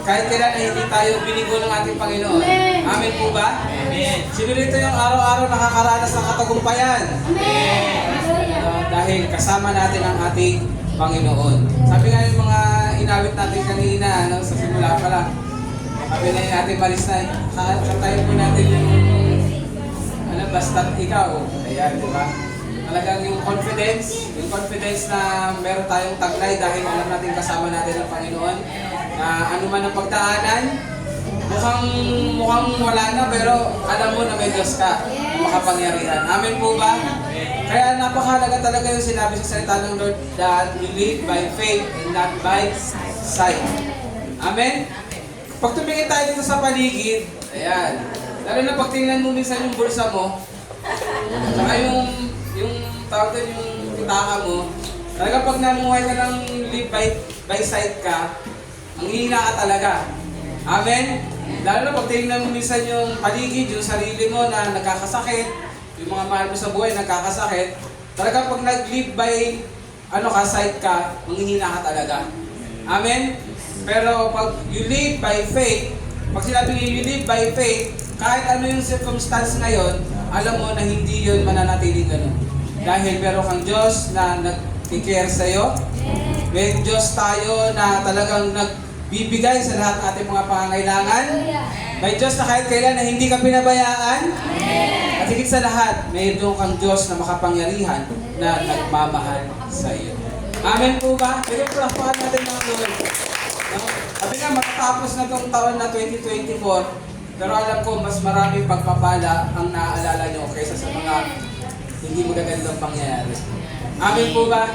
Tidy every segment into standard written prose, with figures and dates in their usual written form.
kahit kailan ay hindi tayo binigo ng ating Panginoon. Amen po ba? Amen. Sino rito yung araw-araw nakakaranas ng katagumpayan? Dahil kasama natin ang ating Panginoon. Sabi nga yung mga inawit natin kanina, sa simula pa lang, sabi na yung ating Maris na, kantayin po natin yung, basta't ikaw. Ayan, di ba? Talagang yung confidence na meron tayong taglay dahil alam natin kasama natin ang Panginoon, na ano man ang pagdaanan, mukhang wala na, pero alam mo na may Diyos ka na makapangyarihan. Amen po ba? Kaya napakahalaga talaga yung sinabi sa salita ng Lord that we live by faith and not by sight. Amen? Pag tumingin tayo dito sa paligid, ayan, lalo na pag tingnan mo minsan yung bulsa mo, saka yung tawag doon, yung pitaka mo, talaga pag namuhay ka ng live by sight ka, ang hihina ka talaga. Amen? Lalo na pag tingnan mo minsan yung paligid, yung sarili mo na nagkakasakit, yung mga mahal mo sa buhay nagkakasakit, talaga pag nag-live by sight ka, manghihina ka talaga. Amen? Pero pag you live by faith, pag sinabi you live by faith, kahit ano yung circumstance ngayon, alam mo na hindi yun mananatili ganun. Dahil meron kang Diyos na nag-care sa'yo. May Diyos tayo na talagang nagbibigay sa lahat ng ating mga pangangailangan. May Diyos na kahit kailan na hindi ka pinabayaan. At higit sa lahat, mayroon kang Diyos na makapangyarihan na nagmamahal sa iyo. Amen po ba? Pero palakpakan natin mga Lord. Sabi nga, matatapos na itong taon na 2024, pero alam ko, mas maraming pagpapala ang naaalala nyo kaysa sa mga hindi magagandang pangyayari. Amen po ba?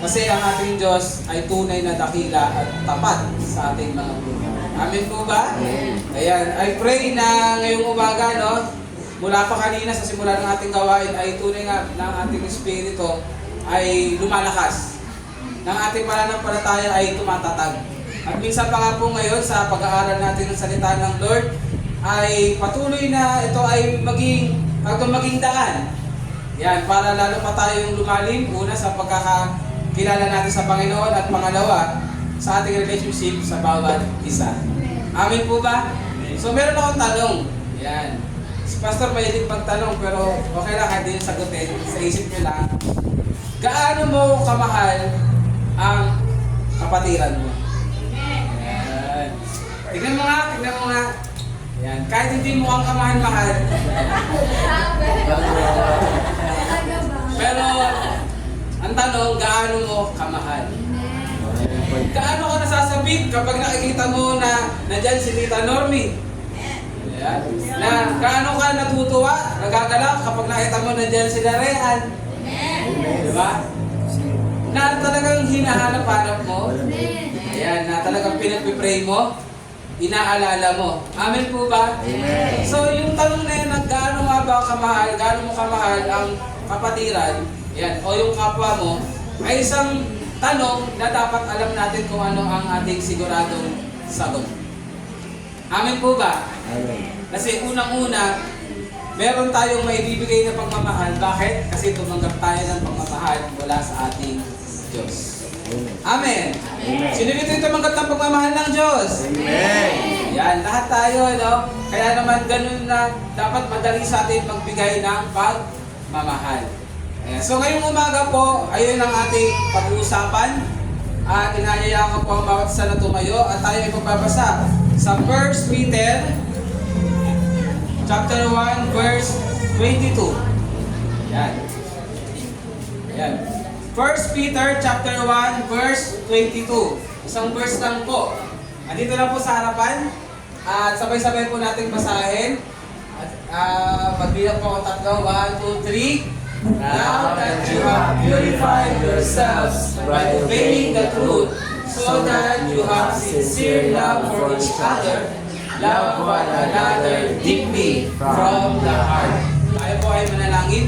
Kasi ang ating Diyos ay tunay na dakila at tapat sa ating mga buhay. Amen po ba? Ayan, I pray na ngayong umaga, mula pa kanina sa simula ng ating gawain ay tunay nga ng ating espiritu ay lumalakas. Ng ating pananampalataya ay tumatatag. At minsan pa nga po ngayon sa pag-aaral natin ng salita ng Lord ay patuloy na ito ay maging daan. Yan, para lalo pa tayong lumalim, una sa pagkakakilala natin sa Panginoon at pangalawa sa ating relationship sa bawat isa. Amen po ba? So meron akong tanong. Yan. Si Pastor mahilig pagtanong pero okay lang kahit din sagutin. Sa isip nyo lang. Gaano mo kamahal ang kapatiran mo? Yan. Tignan mo nga. Yan. Kahit hindi mo ang kamahal-mahal. Pero ang tanong, gaano mo kamahal? Gaano ka nasasabik kapag nakikita mo na nandyan si Tita Normie? Ayan. Na gaano ka natutuwa, nagagalak kapag nakita mo nandyan si Darehan? Diba? Na talagang hinahanap-hanap mo? Ayan, na talagang pinagpipray mo? Inaalala mo? Amen po ba? Amen. So yung tanong na yun, gaano nga ba kamahal, gaano mo kamahal ang kapatiran, yan, o yung kapwa mo, ay isang tanong na dapat alam natin kung ano ang ating siguradong sagot. Amen po ba? Amen. Kasi unang-una, meron tayong maibibigay na pagmamahal. Bakit? Kasi tumanggap tayo ng pagmamahal mula sa ating Diyos. Amen. Amen. Sino dito yung tumanggap ng pagmamahal ng Diyos? Amen. Yan, lahat tayo, Kaya naman ganun na dapat madali sa atin magbigay ng pagmamahal. So ngayong umaga po, ayun ang ating pag-uusapan. At inayayaan ko po ang bawat isa na tumayo at tayo ay magbabasa sa 1 Peter chapter 1 verse 22. Yan. Yan. 1 Peter chapter 1 verse 22. Isang verse lang po. Andito lang po sa harapan. At sabay-sabay po natin basahin. At pagbilang po ang tatlo. 1, 2, 3. Now that you have purified yourselves by obeying the truth, so that you have sincere love for each other, love one another deeply from the heart. Tayo po ay manalangin.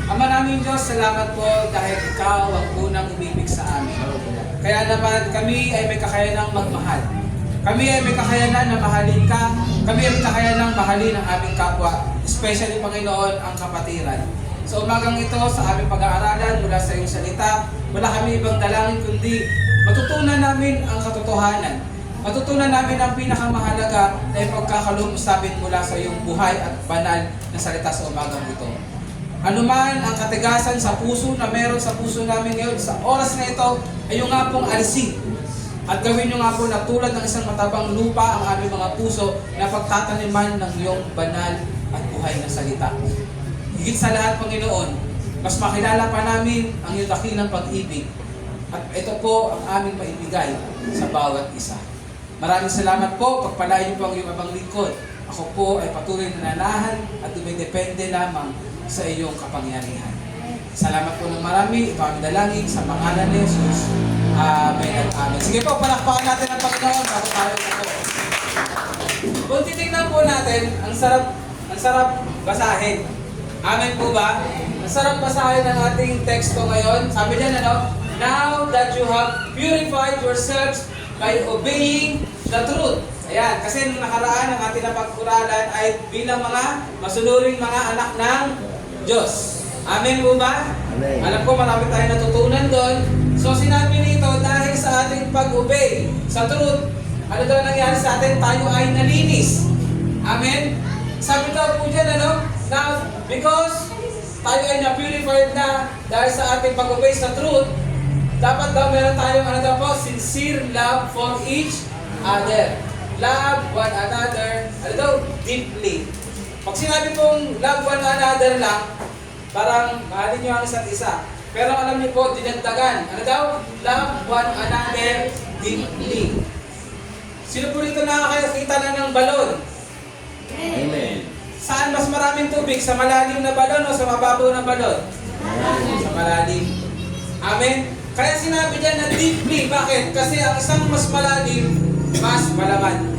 Ama namin Diyos, salamat po dahil Ikaw ang unang umibig sa amin. Kaya naman kami ay may kakayanang magmahal. Kami ay may kakayanan na mahalin Ka. Kami ay may kakayanang mahalin ang aming kapwa, especially Panginoon ang kapatiran. Sa umagang ito, sa aming pag-aaralan mula sa iyong salita, wala kami ibang dalangin kundi matutunan namin ang katotohanan Matutunan namin ang pinakamahalaga na ipagkakaloob-usapin mula sa iyong buhay at banal na salita sa umagang ito. Anuman ang katigasan sa puso na meron sa puso namin ngayon, sa oras na ito, ay yung nga pong alisin. At gawin nyo nga po na tulad ng isang matabang lupa ang aming mga puso na pagtataniman ng iyong banal at buhay na salita. Higit sa lahat, Panginoon, mas makilala pa namin ang iyong dakilang pag-ibig. At ito po ang aming maibigay sa bawat isa. Maraming salamat po, pagpalain niyo po ang iyong abang lingkod. Ako po ay patuloy na nanahan at dumidepende lamang sa iyong kapangyarihan. Salamat po ng marami, ito aming dalangin sa pangalan ni Jesus. Amen at amen. Sige po, palakpakan natin ang Panginoon bago tayo po. Kung titignan po natin, ang sarap basahin. Amen po ba? Ang sarap basahin ng ating teksto ngayon. Sabi niyan, now that you have purified yourselves by obeying the truth. Ayan, kasi nung nakaraan ang ating napagkuralan ay bilang mga masunuring mga anak ng Diyos. Amen po ba? Amen. Alam ko marami tayong natutunan doon. So sinabi nito, dahil sa ating pag-obey sa truth, ano daw nangyari sa atin? Tayo ay nalinis. Amen? Sabi daw po dyan, now, because tayo ay na-purified na dahil sa ating pag-obey sa truth, dapat daw meron tayong sincere love for each other. Love one another, deeply. Pag sinabi pong love one another lang, parang mahalin nyo ang isa't isa. Pero alam niyo po, dinagdagan. Love one another deeply. Sino po rito nakakita na ng balon? Amen. Saan mas maraming tubig? Sa malalim na balon o sa mababaw na balon? Sa malalim. Amen? Kaya sinabi dyan na deeply. Bakit? Kasi ang isang mas malalim, mas malaman.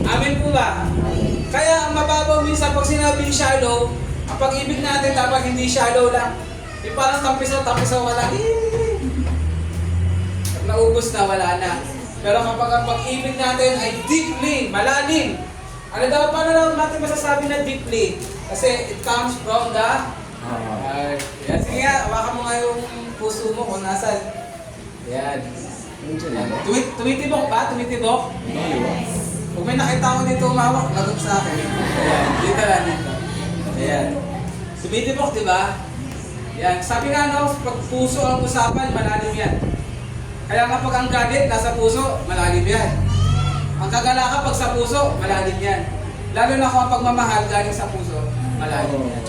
Amen po ba? Kaya ang mababaw minsan pag sinabing shallow, ang pag-ibig natin dapat hindi shallow lang. Di parang tampisaw, wala. Pag naubos na, wala na. Pero kapag ang pag-ibig natin ay deeply, malalim. Paano natin masasabi na deeply? Kasi it comes from the heart. Yan. Sige nga, hawakan mo nga yung puso mo kung nasan. Yan. Tumitibok ba? Tumitibok? Kung may nakita ko dito umawak, lagot sa akin. Ayan, dito lang dito. Ayan. Tumitibok, di ba? Yan. Sabi nga pag puso ang usapan, malalim yan. Kaya nga pag ang galit nasa puso, malalim yan. Ang kagalakan pag sa puso, malalim yan. Lalo na kung ang pagmamahal galing sa puso, malalim yan.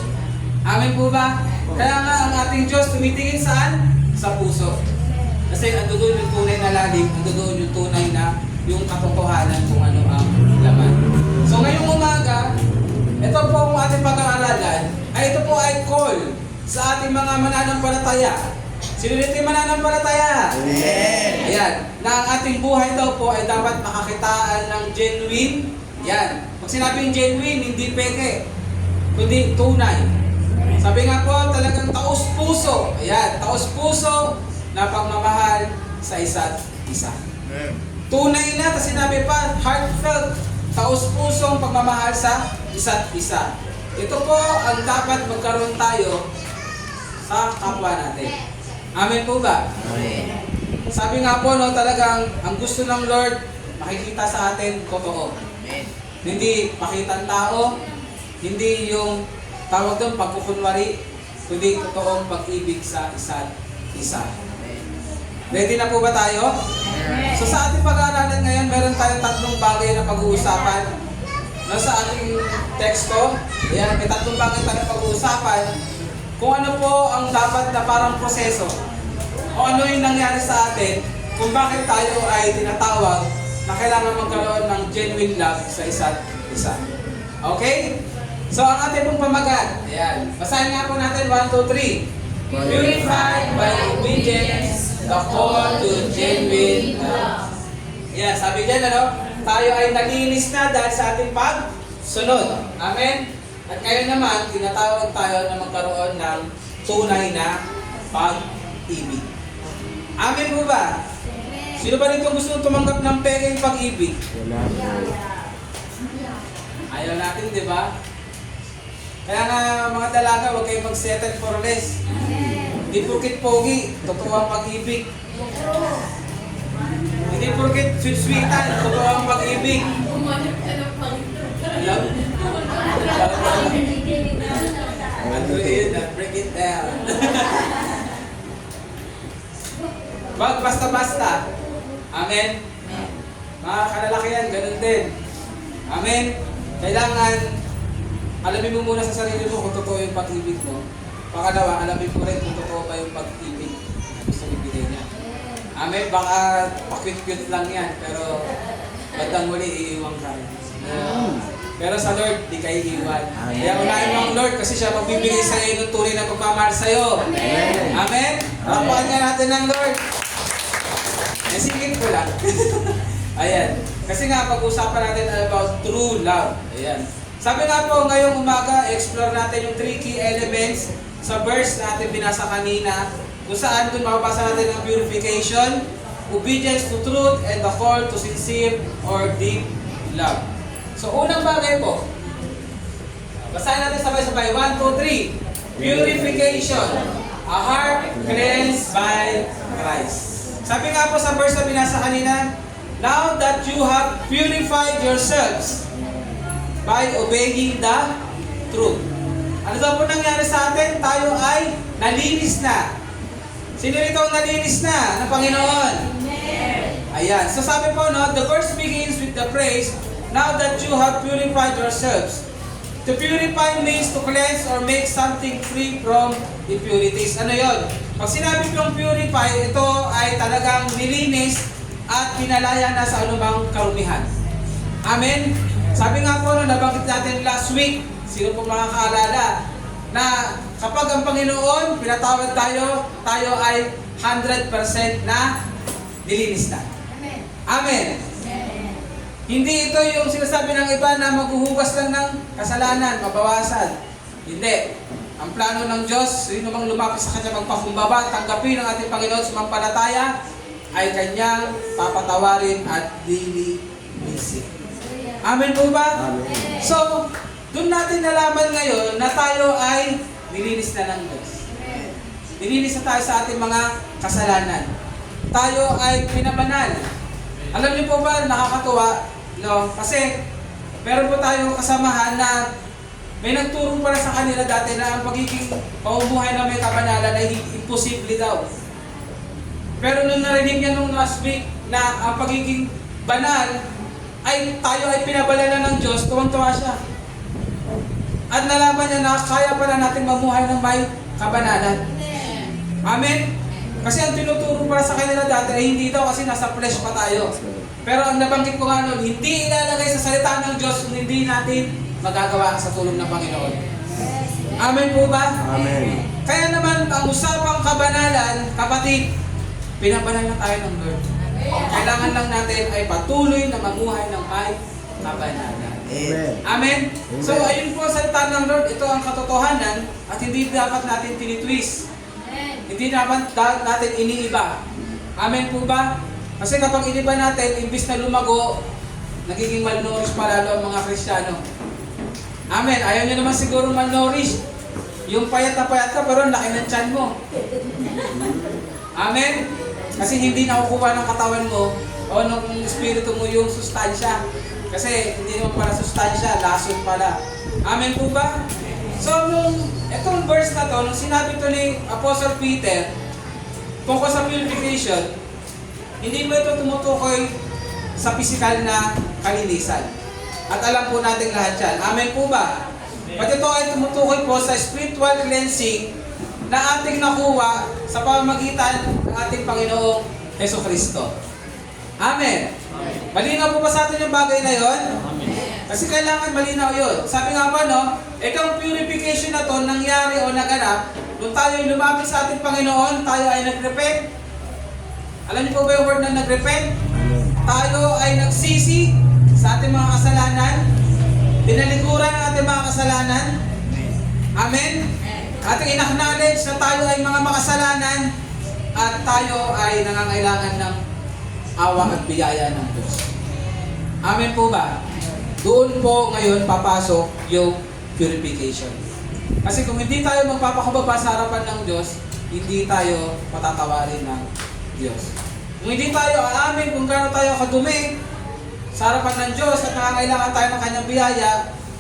Amen po ba? Kaya nga ang ating Diyos tumitingin saan? Sa puso. Kasi andoon yung tunay na lalim, andoon yung tunay na yung katotohanan kung ano ang laman. So ngayong umaga, ito po ang ating pag-aaralan, ito po ay call sa ating mga mananampalataya. Sino dito yung mananampalataya? Amen. Ayan, na ang ating buhay daw po ay dapat makakitaan ng genuine. Yan. Pag sinabing genuine, hindi peke, kundi tunay. Sabi nga po, talagang taos-puso. Ayan, taos-puso na pagmamahal sa isa't isa. Tunay na, tapos sinabi pa, heartfelt, taos-pusong pagmamahal sa isa't isa. Ito po ang dapat magkaroon tayo sa kapwa natin. Amen po ba? Amen. Sabi nga po, talagang ang gusto ng Lord, makikita sa atin, totoo. Amen. Hindi makita ang tao, hindi yung tawag doon pagkukunwari, kundi totoong pag-ibig sa isa't isa. Ready na po ba tayo? So sa ating pag-aaralan ngayon, meron tayong tatlong bagay na pag-uusapan. Sa ating teksto, ayan, may tatlong bagay tayong pag-uusapan. Kung ano po ang dapat na parang proseso, o ano yung nangyari sa atin, kung bakit tayo ay tinatawag na kailangan magkaroon ng genuine love sa isa't isa. Okay? So ang ating pong pamagat, ayan, basahin nga po natin 1, 2, 3. Purified by obedience, the call to genuine love. Ayan, sabi dyan, tayo ay nalinis na dahil sa ating pagsunod. Amen? At ngayon naman, tinatawag tayo na magkaroon ng tunay na pag-ibig. Amen po ba? Sino ba dito gusto tumanggap ng pekeng pag-ibig? Wala. Ayaw natin, di ba? Kaya nga mga dalaga, huwag kayong mag-settle for less. Hindi porkit pogi, totoo ang pag-ibig. Hindi porket sweet-sweetan, totoo ang pag-ibig. Alam? Ano yun? Break it down. Wag basta-basta. Amen? Mga kalalakihan, ganun din. Amen? Kailangan alamin mo muna sa sarili mo kung totoo yung pag-ibig mo. Pangalawa, alamin mo rin kung totoo ba yung pag-ibig na gusto ibigay niya. Amen? Baka pa-cute-cute lang yan, pero bandang muli iiwan ka. Pero sa Lord, di kayo iiwan. Kaya unahin mo ang Lord kasi siya magbibigay sa iyo ng tunay na pagmamahal sa iyo. Amen? Rapuan nga natin ng Lord. Nasingit ko lang. Ayan. Kasi nga, pag-usapan natin about true love. Ayan. Sabi nga po, ngayong umaga, explore natin yung 3 key elements sa verse na ating binasa kanina, kung saan doon makabasa natin ang purification, obedience to truth, and the call to sincere or deep love. So, unang bagay po, basahin natin sabay-sabay. 1, 2, 3. Purification. A heart cleansed by Christ. Sabi nga po sa verse na binasa kanina, now that you have purified yourselves by obeying the truth. Ano daw po nangyari sa atin? Tayo ay nalinis na. Sino rito ang nalinis na ng Panginoon? Ayan. So sabi po, no, the verse begins with the phrase, now that you have purified yourselves. To purify means to cleanse or make something free from impurities. Ano yon? Pag sinabi kong purify, ito ay talagang nilinis at pinalaya na sa anumang karumihan. Amen? Sabi nga po, no, nabanggit natin last week, sino po makakaalala, na kapag ang Panginoon, pinatawad tayo, tayo ay 100% na nilinis na. Amen. Amen. Hindi ito yung sinasabi ng iba na maghuhugas lang ng kasalanan, mabawasan. Hindi. Ang plano ng Diyos, sino mang lumapit sa Kanya magpakumbaba, tanggapin ang ating Panginoon sumampalataya, ay Kanyang papatawarin at lilinisin. Amen po ba? Amen. So, doon natin nalaman ngayon na tayo ay nilinis na ng Diyos. Nilinis na tayo sa ating mga kasalanan. Tayo ay pinabanal. Alam niyo po ba, nakakatuwa, no? Kasi meron po tayong kasamahan na may nagturo pala sa kanila dati na ang pagiging pamumuhay na may kabanalan ay imposible daw. Pero nung narinig niya nung last week na ang pagiging banal ay tayo ay pinabalalan ng Diyos, tuwang-tuwa siya. At nalaman niya na kaya pala natin mamuhay ng may kabanalan. Amen? Kasi ang tinuturo pala sa kanila dati ay hindi daw kasi nasa flesh pa tayo. Pero ang nabanggit ko nga nun, hindi ilalagay sa salita ng Diyos kung hindi natin magagawa sa tulong ng Panginoon. Amen po ba? Amen. Kaya naman, ang usapang kabanalan, kapatid, pinabanal na tayo ng Lord. Kailangan lang natin ay patuloy na mamuhay ng may kabanalan. Amen. Amen? So, ayun po ang salita ng Lord, ito ang katotohanan at hindi dapat natin tinitwist. Hindi dapat natin iniiba. Amen po ba? Kasi kapag iniba natin, imbis na lumago, nagiging malnourished pa lalo ang mga Kristiyano. Amen. Ayaw nyo naman siguro malnourished. Yung payat na payat ka, pero laki ng tiyan mo. Amen? Kasi hindi nakukuha ng katawan mo o ng espiritu mo yung sustansya. Kasi hindi naman pala sustansya, lason pala. Amen po ba? So, itong verse na to, nung sinabi to ni Apostle Peter, tungkol sa purification, hindi mo ito tumutukoy sa physical na kalinisan. At alam po natin lahat yan. Amen po ba? But ito ay tumutukoy po sa spiritual cleansing na ating nakuha sa pamamagitan ng ating Panginoong Jesucristo. Amen. Malinaw po ba sa atin yung bagay na yon? Kasi kailangan malinaw yun. Sabi nga ba, no? Itong purification na to nangyari o naganap nung tayo ay lumapit sa ating Panginoon, tayo ay nag-repent. Alam niyo po ba yung word na nag-repent? Tayo ay nagsisi sa ating mga kasalanan. Dinalikuran ang ating mga kasalanan. Amen? Ating in-acknowledge na tayo ay mga makasalanan at tayo ay nangangailangan ng awa at biyaya ng Diyos. Amen po ba? Doon po ngayon papasok yung purification. Kasi kung hindi tayo magpapakababa sa harapan ng Diyos, hindi tayo patatawarin ng Diyos. Kung hindi tayo aamin kung gaano tayo kadumi sa harapan ng Diyos at nangangailangan tayo ng kanyang biyaya,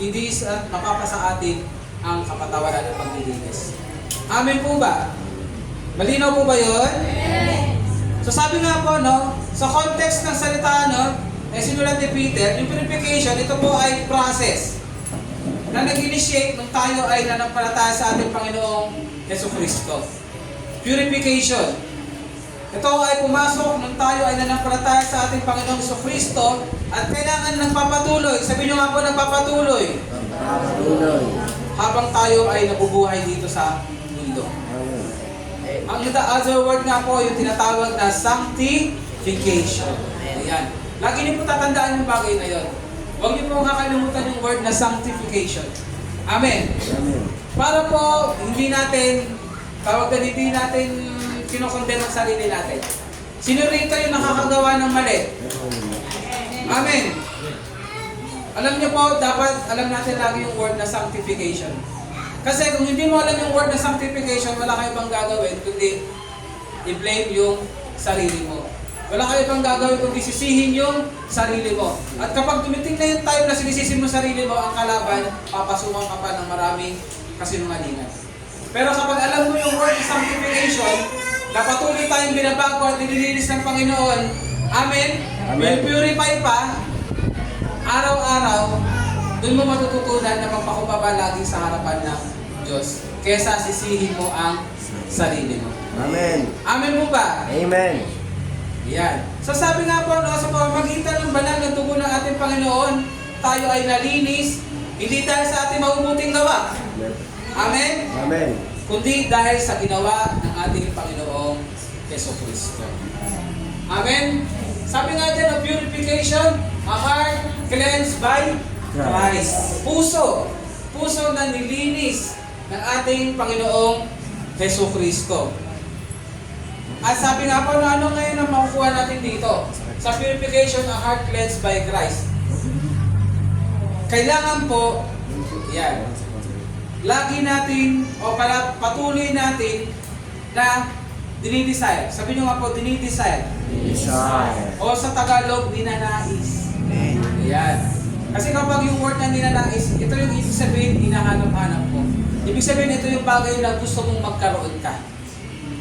hindi mapapasa atin ang kapatawaran ng paglilinis. Amen po ba? Malinaw po ba yun? So sabi nga po, no, sa context ng salita, no, sinulat ni Peter, yung purification, ito po ay process na nag-initiate nung tayo ay nanampalataya sa ating Panginoong Jesucristo. Purification. Ito ay pumasok nung tayo ay nanampalataya sa ating Panginoong Jesucristo at kailangan nagpapatuloy. Sabi nyo nga po, nagpapatuloy. Habang tayo ay nabubuhay dito sa mundo. Ang other word nga po, yung tinatawag na sanctification. Ayan. Lagi niyo po tatandaan yung bagay na yun. Huwag niyo po kakalimutan yung word na sanctification. Amen. Para po, hindi natin, hindi natin kinokondem ang sarili natin. Sino rito yung nakakagawa ng mali? Amen. Alam niyo po, dapat alam natin lagi yung word na sanctification. Kasi kung hindi mo alam yung word na sanctification, wala kayo pang gagawin kundi i-blame yung sarili mo. Wala kayo pang gagawin kundi sisihin yung sarili mo. At kapag dumiting na yung time na sinisisi mo sarili mo, ang kalaban, papasukan ka pa ng maraming kasinungalingan. Pero kapag alam mo yung word na sanctification, na patuloy tayong binabago at nililinis ng Panginoon, amen? Will purify pa, araw-araw, doon mo matututunan na magpakumbaba lagi sa harapan ng Diyos kesa sisihin mo ang sarili mo. Amen. Amen mo ba? Amen. Yan. So sabi nga po, no, sa pamamagitan ng banal na dugo ng ating Panginoon, tayo ay nalinis, hindi dahil sa ating mabubuting gawa. Amen? Amen. Kundi dahil sa ginawa ng ating Panginoong Jesucristo. Amen? Sabi nga dyan, of purification, a heart cleansed by Christ. Puso. Puso na nilinis ng ating Panginoong Jesucristo. At sabi nga po na ano ngayon ang makukuha natin dito? Sa purification, a heart cleansed by Christ. Kailangan po, yan, lagi natin, o patuloy natin na dinidesire. Sabi nyo nga po, dinidesire. O sa Tagalog, ninanais. Ayan. Kasi kapag yung word na ninanais, ito yung ibig sabihin, hinahanap-hanap mo. Ibig sabihin, ito yung bagay na gusto mong magkaroon ka.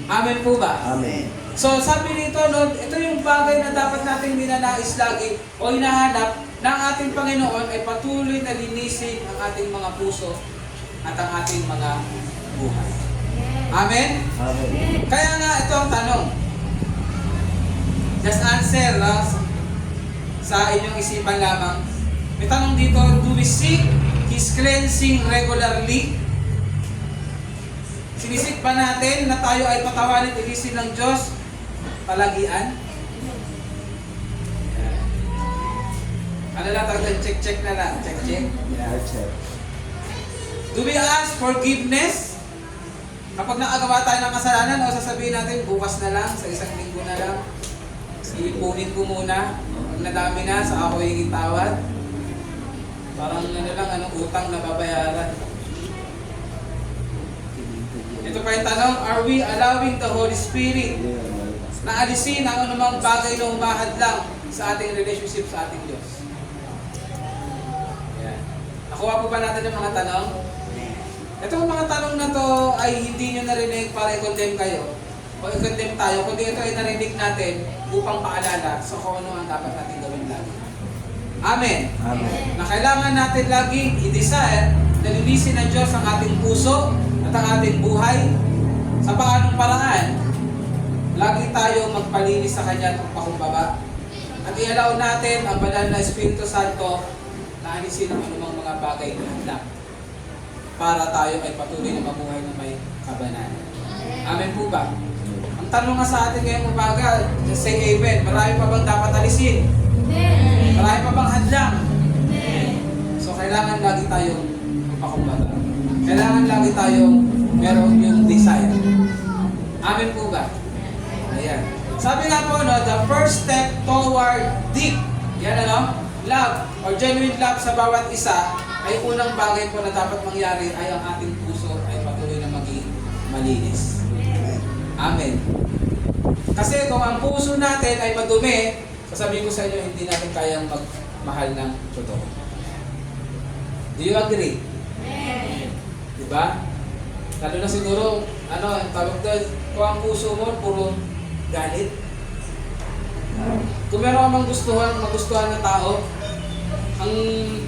Amen po ba? Amen. So sabi dito, no, ito yung bagay na dapat natin ninanais lagi o hinahanap ng ating Panginoon ay patuloy na linisin ang ating mga puso at ang ating mga buhay. Amen? Amen. Kaya nga, ito ang tanong. Just answer sa inyong isipan lamang. May tanong dito, do we seek His cleansing regularly? Sinisik ba natin na tayo ay patawarin at ilisin ng Diyos palagian? Ano lang, check na lang. Check. Do we ask forgiveness? Kapag nakagawa tayo ng kasalanan, o sasabihin natin, bukas na lang, sa isang linggo na lang, iipunin ko muna, pag nadami na, sa ako hingin tawad. Parang ano lang, anong utang na babayaran. Ito pa yung tanong, are we allowing the Holy Spirit na alisin ang anumang bagay na umahad lang sa ating relationship sa ating Diyos? Yan. Nakuha po ba natin yung mga tanong? Itong mga tanong na to ay hindi nyo narinig para i-condemn kayo o i-condemn tayo, kundi ito ay narinig natin upang paalala sa kung ano ang dapat natin gawin lagi. Amen. Amen. Na kailangan natin laging i-desire na linisin ng Diyos ang ating puso at ang ating buhay sa paanong paraan. Lagi tayo magpalinis sa Kanya at magpakumbaba. At i-allow natin ang banal na Espiritu Santo na alisin ang anumang mga bagay na hadlang para tayo ay patuloy na mabuhay na may kabanalan. Amen po ba? Ang tanong nga sa atin ngayong umaga, just say amen. Marami pa bang dapat alisin? Amen. Marami pa bang hadlang? Amen. So kailangan lagi tayong mapakumbaba. Kailangan lagi tayong meron yung desire. Amen po ba? Ayan. Sabi nga po, no, the first step toward deep, yan ano, love or genuine love sa bawat isa ay unang bagay po na dapat mangyari ay ang ating puso ay patuloy na maging malinis. Amen. Kasi kung ang puso natin ay madumi, sasabihin ko sa inyo, hindi natin kayang magmahal ng totoo. Do you agree? Diba? Lalo na siguro, ang tawag doon, kung ang puso mo, puro galit. Kung meron ka magustuhan ng tao, ang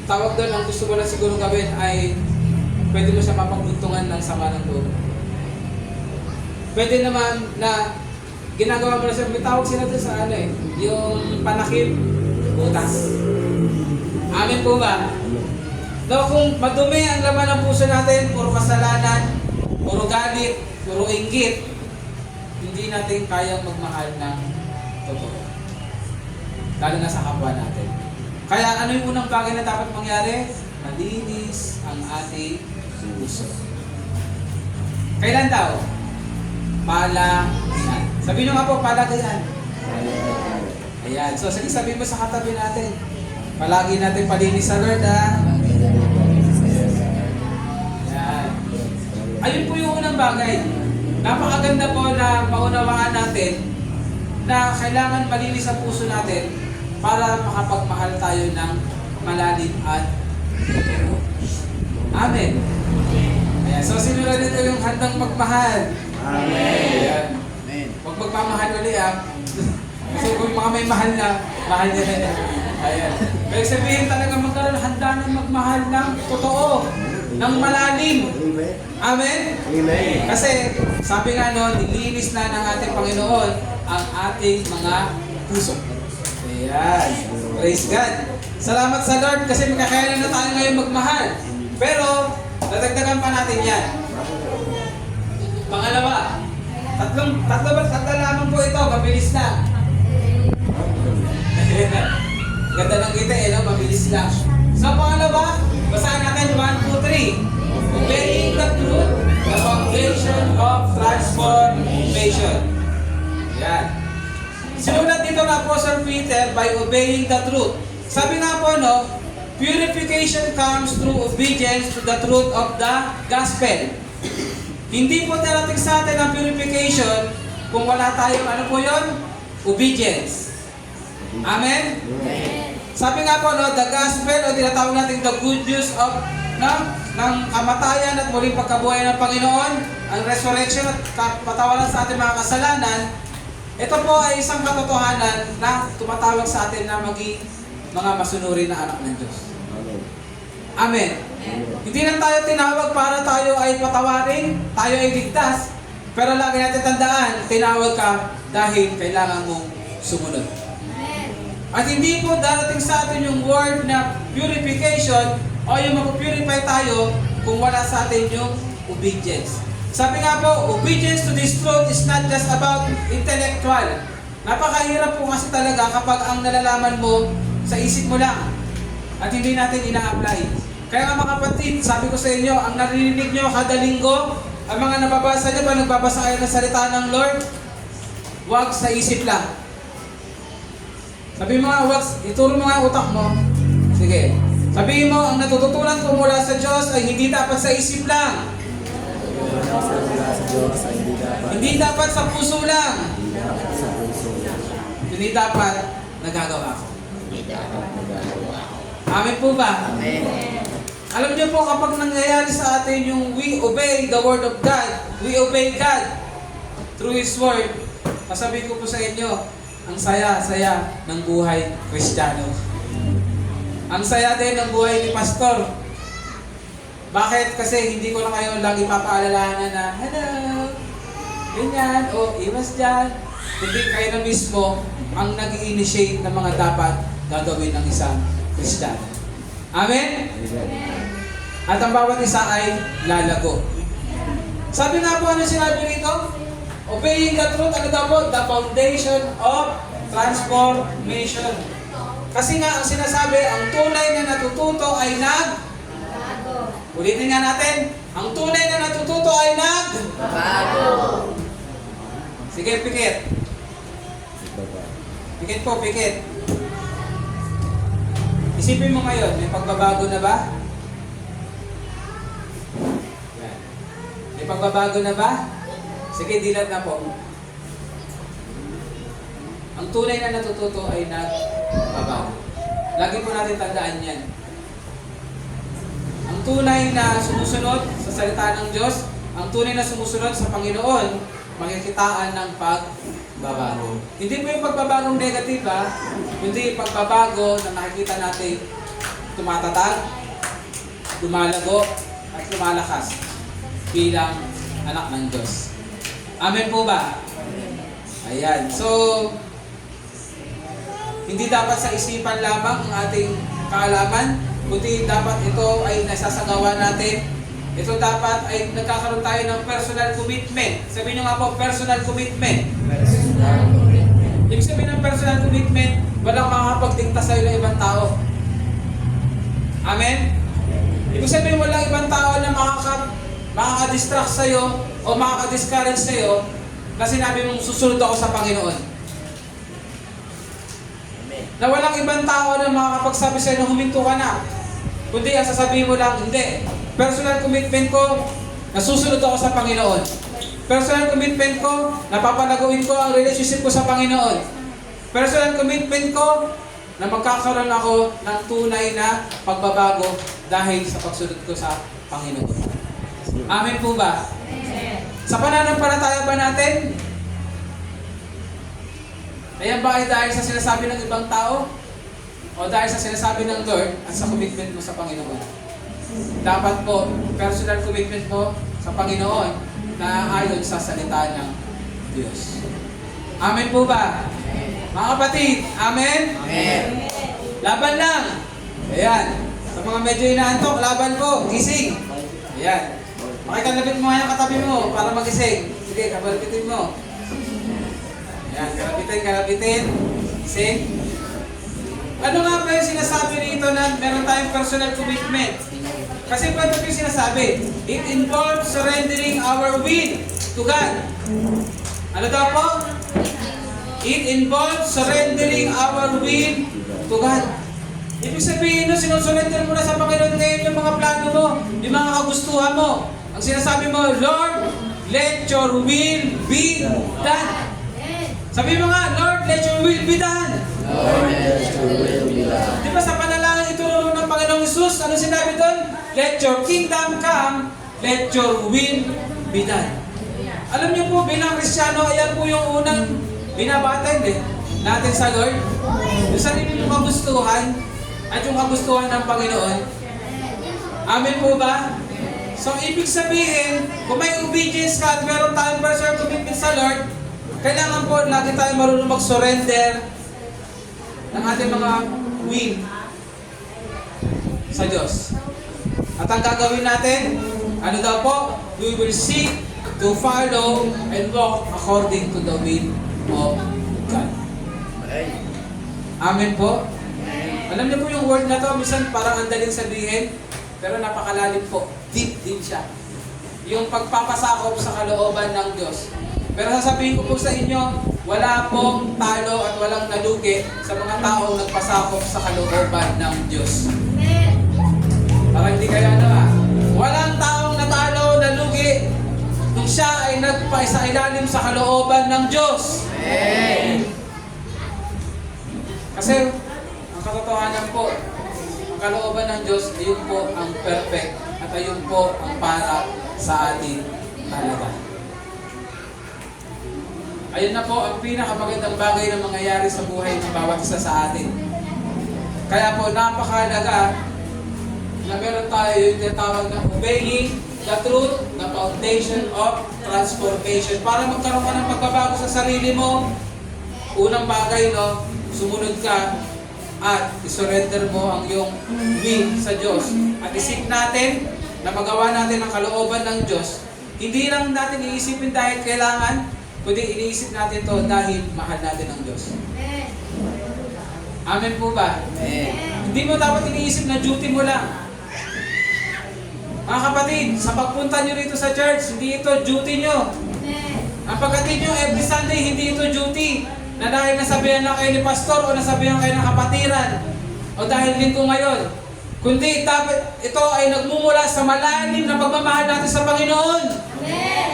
tawag doon, ang gusto mo na siguro gawin ay pwede mo siya mapagbuntungan ng sama ng loob. Pwede naman na ginagawa mo na siya, may tawag sila doon sa yung panakip, butas. Amin po ba? No, kung madumi ang laman ng puso natin, puro kasalanan, puro galit, puro inggit, hindi natin kayang magmahal ng totoo. Lalo na sa kapwa natin. Kaya ano yung unang bagay na dapat mangyari? Malinis ang ating puso. Kailan daw? Palagayan. Sabihin nyo nga po, palagayan. Ayan. So, sige, sabihin mo sa katabi natin. Palagi natin palinis sa Lord, ha? Ayan. Ayun po yung unang bagay. Napakaganda po na maunawaan natin na kailangan malinis ang puso natin para makapagmahal tayo ng malalim at totoo. Amen. Ayan. So, sinulan nito yung handang magmahal. Amen. Ayan. Amen. Huwag magmamahal ulit, ha? Kasi kung mga may mahal na, mahal niya na. Ayan. Kaya sabihin talaga magkaroon, handa ng magmahal ng totoo, ng malalim. Amen. Amen? Amen. Kasi, sabi nga nilinis na ng ating Panginoon ang ating mga puso. Ayan. Praise God. Salamat sa Lord kasi magkakayanan na tayo ngayon magmahal. Pero, dadagdagan pa natin yan. Pangalawa, tatlo lamang po ito, mabilis lang. Ganda ng kita mabilis lang. So, pangalawa, basahin natin 1, 2, 3. Obeying the truth, the foundation of transformation. Yan. Sinulat dito na Apostle Peter by obeying the truth. Sabi nga po, purification comes through obedience to the truth of the gospel. Hindi po darating sa atin ang purification kung wala tayong obedience. Amen? Sabi nga po, the gospel o tinatawag natin the good news of ng kamatayan at muling pagkabuhay ng Panginoon, ang resurrection at patawaran sa ating mga kasalanan. Ito po ay isang katotohanan na tumatawag sa atin na maging mga masunuri na anak ng Diyos. Amen. Hindi lang tayo tinawag para tayo ay patawarin, tayo ay ligtas. Pero lagi natin tandaan, tinawag ka dahil kailangan mong sumunod. At hindi po darating sa atin yung word na purification o yung mag-purify tayo kung wala sa atin yung obedience. Sabi nga po, obedience to this truth is not just about intellectual. Napakahirap po kasi talaga kapag ang nalalaman mo sa isip mo lang at hindi natin ina-apply. Kaya nga mga kapatid, sabi ko sa inyo, ang narinig nyo kada linggo, ang mga nababasa nyo pa, nagbabasa kayo ng salita ng Lord, wag sa isip lang. Sabi mo nga, wag, ituro mo nga utak mo. Sige. Sabihin mo, ang natututunan ko mula sa Diyos ay hindi dapat sa isip lang. Hindi dapat sa puso lang. Hindi dapat nagagawa ko. Amen po ba? Amen. Alam niyo po, kapag nangyayari sa atin yung we obey the word of God, we obey God through His word, masabi ko po sa inyo, ang saya-saya ng buhay Kristiyano. Ang saya din ng buhay ni Pastor. Bakit? Kasi hindi ko lang kayo lagi papaalalahanan na, hello, ganyan, o iwas dyan. Hindi kayo na mismo ang nag-i-initiate ng mga dapat gagawin ng isang Kristiyano. Amen? At ang bawat isa ay lalago. Sabi nga po, ano sinabi rito? Obeying the truth, ano daw po? The foundation of transformation. Kasi nga, ang sinasabi, ang tunay na natututo ay ulitin nga natin, ang tunay na natututo ay Bago. Sige, pikit. Pikit po, pikit. Isipin mo ngayon, may pagbabago na ba? Yan. May pagbabago na ba? Sige, dilat na po. Ang tunay na natututo ay nagbabago. Lagi po natin tandaan yan. Ang tunay na sumusunod sa salita ng Diyos, ang tunay na sumusunod sa Panginoon, makikitaan ng pagbabago. Hindi po yung pagbabagong negative kundi yung pagbabago na nakikita natin tumatatag, lumalago, at lumalakas bilang anak ng Diyos. Amen po ba? Ayan. So, hindi dapat sa isipan lamang ang ating kaalaman, kundi dapat ito ay nasasagawa natin. Ito dapat ay nagkakaroon tayo ng personal commitment. Sabihin nyo nga po, personal commitment. Ibig sabihin ng personal commitment, walang makakapagdikta sa iyo ng ibang tao. Amen? Ibig sabihin walang ibang tao na makaka-distract sa iyo o makaka-discourage sa iyo na sinabi mong susunod ako sa Panginoon. Na walang ibang tao na makakapagsabi sa iyo na huminto ka na. Kundi ang sasabihin mo lang, hindi. Personal commitment ko, nasusunod ako sa Panginoon. Personal commitment ko, napapalaguin ko ang relationship ko sa Panginoon. Personal commitment ko, na magkakaroon ako ng tunay na pagbabago dahil sa pagsunod ko sa Panginoon. Amen po ba? Sa pananampalataya ba natin? Ayan ba ay dahil sa sinasabi ng ibang tao? O dahil sa sinasabi ng Lord at sa commitment mo sa Panginoon? Dapat po, personal commitment mo sa Panginoon na ayon sa salita ng Diyos. Amen po ba? Mga kapatid, amen? Amen. Laban lang. Ayan. Sa mga medyo inaantok, laban po. Gising. Ayan. Makikalapit mo nga yung katabi mo para magising. Sige, kapalipitin mo. Ayan, kalapitin. Gising. Ano nga ba yung sinasabi rito na meron tayong personal commitment? Kasi paano yung sinasabi? It involves surrendering our will to God. Ano daw po? It involves surrendering our will to God. Ibig sabihin, sinusurrender mo na sa Panginoon ngayon yung mga plano mo, yung mga kagustuhan mo. Ang sinasabi mo, Lord, let your will be done. Sabi mo nga, Lord, let your will be done. Lord, let your will be done. Di ba sa panalangin itulong ng Panginoong Isus, ano sinabi doon? Let your kingdom come, let your will be done. Alam niyo po, bilang Kristiyano, ayan po yung unang binabatan natin sa Lord. Yung sarili ng kagustuhan at yung kagustuhan ng Panginoon. Amen po ba? So, ibig sabihin, kung may obedience ka at meron tayong personal commitment sa Lord, kailangan po lagi tayo marunong mag-surrender ng ating mga will sa Diyos. At ang gagawin natin, ano daw po? We will seek to follow and walk according to the will of God. Amen po? Alam niyo po yung word na to, minsan parang ang daling sabihin, pero napakalalim po. Deep din siya. Yung pagpapasakop sa kalooban ng Diyos. Pero sasabihin ko po sa inyo, wala pong talo at walang nalugi sa mga taong nagpasakop sa kalooban ng Diyos. Para hindi kayo walang taong natalo, nalugi nung siya ay nagpaisailalim sa kalooban ng Diyos. Amen. Kasi, ang katotohanan po, ang kalooban ng Diyos, ayun po ang perfect at ayun po ang para sa atin talaga. Ayun na po ang pinakamagandang bagay na mangyayari sa buhay ng bawat isa sa atin. Kaya po, napakahalaga na meron tayo yung tinatawag na obeying the truth, the foundation of transformation. Para magkaroon ka ng pagbabago sa sarili mo, unang bagay, sumunod ka at isurrender mo ang iyong will sa Diyos. At isip natin na magawa natin ang kalooban ng Diyos. Hindi lang natin iisipin dahil kailangan, kundi iniisip natin to dahil mahal natin ang Diyos. Amen po ba? Amen. Hindi mo dapat iniisip na duty mo lang. Mga kapatid, sa pagpunta nyo rito sa church, hindi ito duty nyo. Ang pagkatid nyo every Sunday, hindi ito duty. Na dahil nasabihan na kayo ni pastor o nasabihan kayo ng kapatiran o dahil linggo ngayon. Kundi dapat ito ay nagmumula sa malalim na pagmamahal natin sa Panginoon. Amen.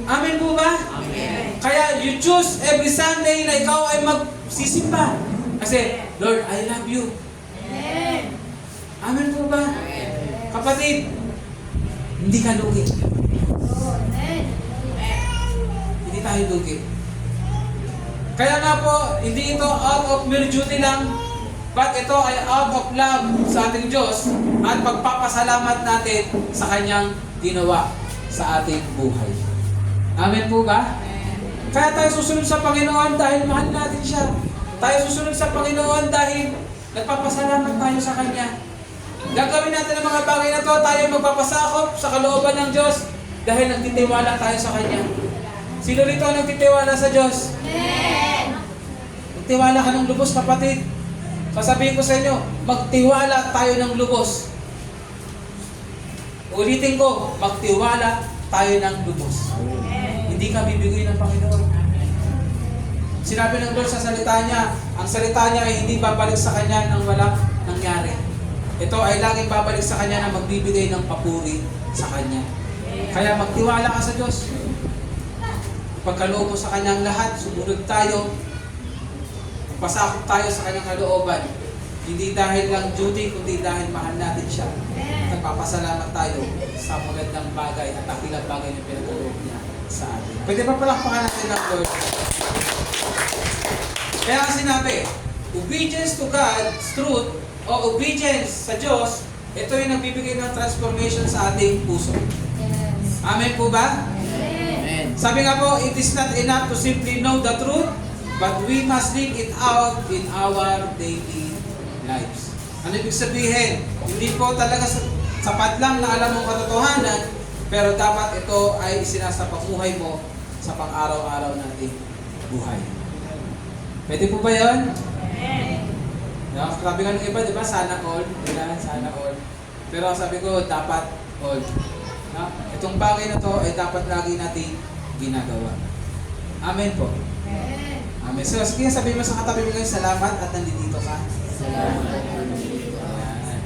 Amen po ba? Amen. Kaya you choose every Sunday na ikaw ay magsisimba. Kasi, Lord, I love you. Amen po ba? Kapatid, hindi ka lugi. Hindi tayo lugi. Kaya nga po, hindi ito out of mere duty lang, but ito ay out of love sa ating Diyos at pagpapasalamat natin sa Kanyang ginawa sa ating buhay. Amen po ba? Kaya tayo susunod sa Panginoon dahil mahal natin siya. Tayo susunod sa Panginoon dahil nagpapasalamat tayo sa Kanya. Gagawin natin ang mga bagay na to, tayo magpapasakop sa kalooban ng Diyos dahil nagtitiwala tayo sa Kanya. Sino rito ang nagtitiwala sa Diyos? Magtiwala ka ng lubos, kapatid. Sasabihin ko sa inyo, magtiwala tayo ng lubos. Ulitin ko, magtiwala tayo ng lubos. Hindi ka bibigay ng Panginoon. Sinabi ng Lord sa salita niya, ang salita niya ay hindi babalik sa Kanya nang walang nangyari. Ito ay laging babalik sa Kanya na magbibigay ng papuri sa Kanya. Kaya magtiwala ka sa Diyos. Pagkaloob mo sa Kanyang lahat, sumunod tayo, pasakop tayo sa Kanyang kalooban. Hindi dahil lang duty, kundi dahil mahal natin siya. Nagpapasalamat tayo sa magandang bagay at dakilang bagay na pinagkaloob niya sa atin. Pwede pa palakpakan natin ng Lord. Kaya nga sinabi, obedience to God's truth o obedience sa Diyos, ito yung nagbibigay ng transformation sa ating puso. Amen po ba? Amen. Sabi nga po, it is not enough to simply know the truth, but we must live it out in our daily lives. Ano ibig sabihin? Hindi po talaga sapat lang na alam mo katotohanan, pero dapat ito ay isinasapamuhay mo sa pang-araw-araw nating buhay. Pwede po ba yun? No? Sabi nga ng iba, di ba? Sana all. Diba? Sana all. Pero sabi ko, dapat all. No? Itong bagay na to ay dapat lagi natin ginagawa. Amen po. Amen. So, sige, sabihin mo sa katabi mo ngayon, salamat at nandito ka. Salamat. Ayan.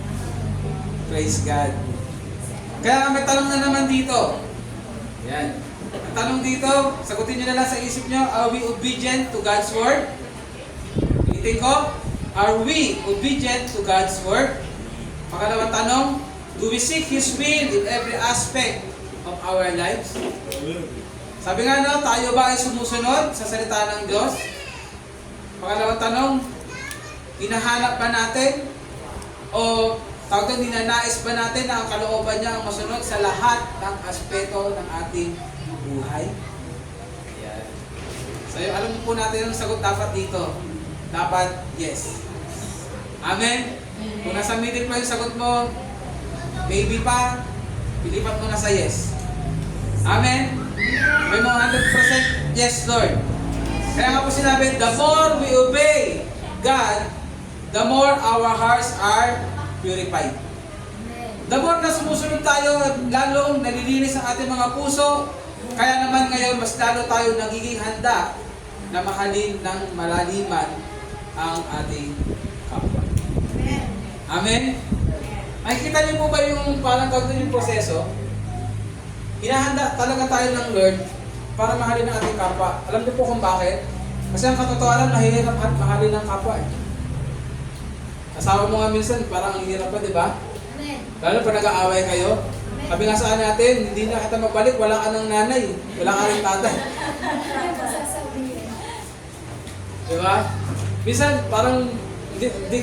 Praise God. Kaya may tanong na naman dito. Yan. Ang tanong dito, sagutin nyo na lang sa isip nyo, are we obedient to God's Word? Ulitin ko, are we obedient to God's Word? Pangalawang tanong, do we seek His will in every aspect of our lives? Sabi nga no, tayo ba ay sumusunod sa salita ng Diyos? Pangalawang tanong, hinahanap ba natin? O tawag doon, ninanais ba natin na ang kalooban niya ang masunod sa lahat ng aspeto ng ating buhay? Ayan. So alam po natin ang sagot dapat dito. Dapat yes. Amen? Kung nasa middle pa yung sagot mo, maybe pa, pilipat mo na sa yes. Amen? May mga 100% yes, Lord. Kaya nga po sinabi, the more we obey God, the more our hearts are purified. The more na sumusunod tayo, lalong nalilinis ang ating mga puso, kaya naman ngayon, mas lalo tayo nagiging handa na mahalin ng malaliman ang ating kapwa. Amen? Ay, kita niyo po ba yung parang tawag doon yung proseso? Hinahanda talaga tayo ng Lord para mahalin ang ating kapwa. Alam niyo po kung bakit? Kasi ang katotohanan, mahirap at mahalin ng kapwa. Asawa mo nga minsan, parang ang hirap pa, di ba? Lalo pa nag-aaway kayo. Sabi nga sa natin, hindi na kita magbalik, wala ka ng nanay, wala ka rin tatay. Di ba? Minsan, parang di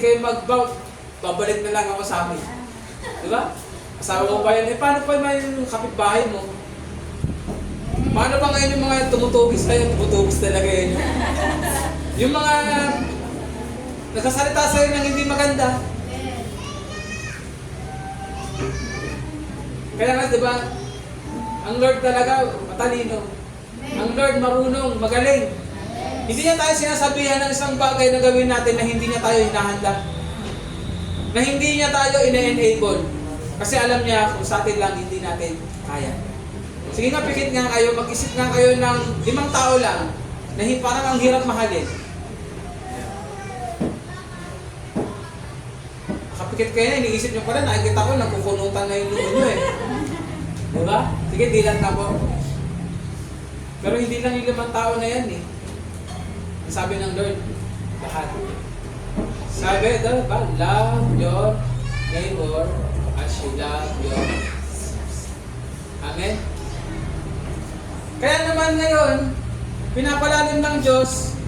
kayo babalik na lang ako sa amin. Di ba? Asawa mo pa yan, paano pa yung kapitbahay mo? Paano ba ngayon yung mga tumutugis kayo? Tumutugis talaga yun. Yung mga nagsasalita sa'yo ng hindi maganda. Kaya nga, di ba, ang Lord talaga matalino. Ang Lord marunong, magaling. Hindi niya tayo sinasabihan ng isang bagay na gawin natin na hindi niya tayo hinahanda. Na hindi niya tayo ina-enable. Kasi alam niya kung sa atin lang hindi natin kaya. Sige nga, pikit nga kayo, mag-isip nga kayo ng 5 tao lang na parang ang hirap mahalin. Kapikit kayo na, iniisip niyo pala, nakikita ko, nagkukunutan na yung noo niyo eh. Diba? Sige, dilat na po. Pero hindi lang yung 5 tao na yan eh. Ang sabi ng Lord, lahat. Sabi, diba? Love your neighbor as you love yourself. Amen? Kaya naman ngayon, pinapalalim ng Diyos,